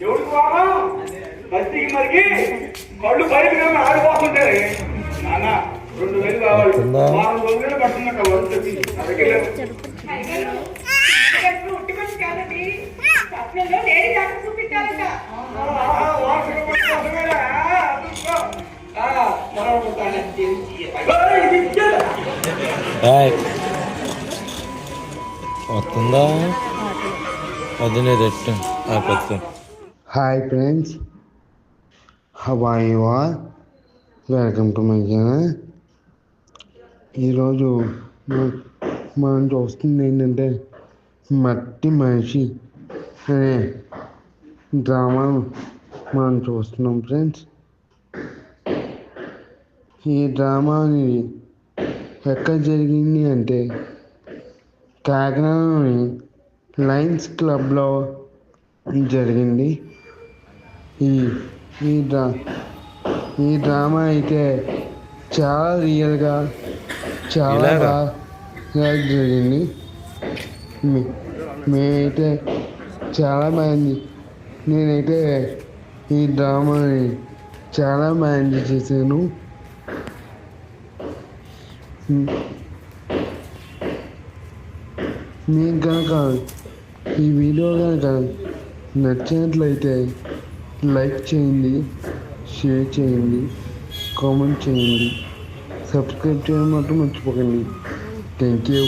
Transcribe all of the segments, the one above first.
ఎవరికి వారం బస్తీకి మరికి కళ్ళు బయటగా ఆడిపోతుంటారు నాన్న 2000 కావాలి వారం రోజులు పడుతున్నట్ట వరుస వస్తుందా పద్దెనిమిది hi friends, how are you all? Welcome to my channel. ఈరోజు మనం చూస్తుంది ఏంటంటే మట్టి మనిషి అనే డ్రామా మనం చూస్తున్నాం ఫ్రెండ్స్. ఈ డ్రామా అనేది ఎక్కడ జరిగింది అంటే కాకినాడలోని లయన్స్ క్లబ్లో జరిగింది. ఈ డ్రామా అయితే చాలా రియల్గా చాలా బాగా జరిగింది. మేమైతే చాలా మంది నేనైతే ఈ డ్రామాని చాలా బాగా ఎంజాయ్ చేశాను. మీకు కనుక ఈ వీడియో కనుక నచ్చినట్లయితే లైక్ చేయండి, షేర్ చేయండి, కామెంట్ చేయండి, సబ్స్క్రైబ్ చేయడం మాత్రం మర్చిపోకండి. Thank you.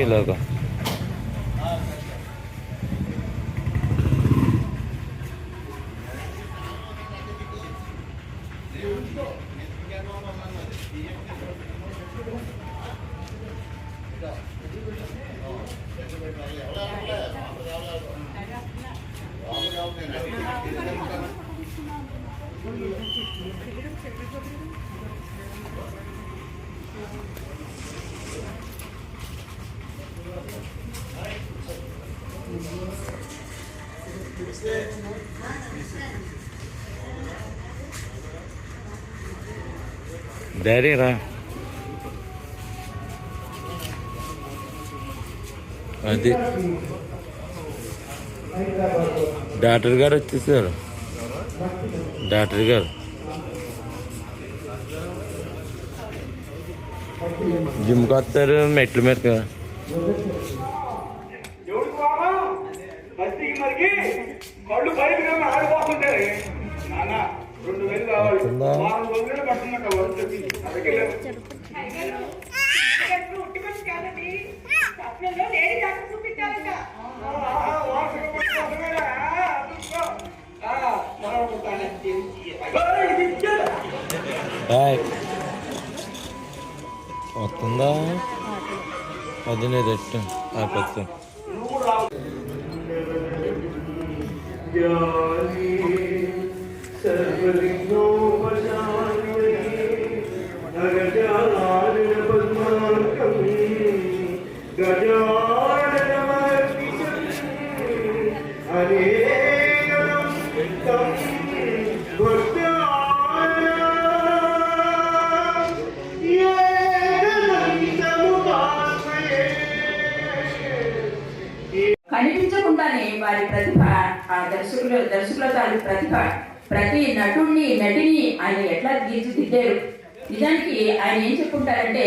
ఇలాగా డాడీ రా. అది డాక్టర్ గారు వచ్చేసారు. డాక్టర్ గారు జిమ్కి వస్తారు మెట్ల మీద కదా. ఎవరికి వారం బస్తీకి మరికి కళ్ళు బయటగా ఆడిపోతుంటారు నాన్న 2000 కావాలి వారం రోజులు పడుతున్నట్ట వరుస వస్తుందా 18 కనిపించకుండానే వారి ప్రతిభ, ఆ దర్శకుల తాలూ ప్రతిభ, ప్రతి నటుడిని నటిని ఆయన ఎట్లా తీర్చిదిద్దారు. నిజానికి ఆయన ఏం చెప్పుకుంటారంటే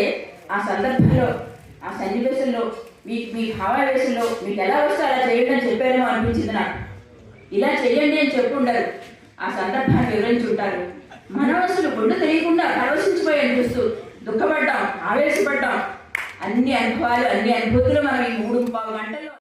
ఆ సందర్భంలో ఆ సన్నివేశంలో మీ భావావేశంలో మీకు ఎలా వస్తే అలా చేయండి అని చెప్పారేమో అనిపించింది నాకు. ఇలా చేయండి అని చెప్పుంటారు, ఆ సందర్భాన్ని వివరించుంటారు. మనం అసలు గుండె తెలియకుండా పరవశించిపోయి అనిపిస్తూ దుఃఖపడ్డాం, ఆవేశపడ్డాం. అన్ని అనుభవాలు, అన్ని అనుభూతులు మనం ఈ 3-3 గంటల్లో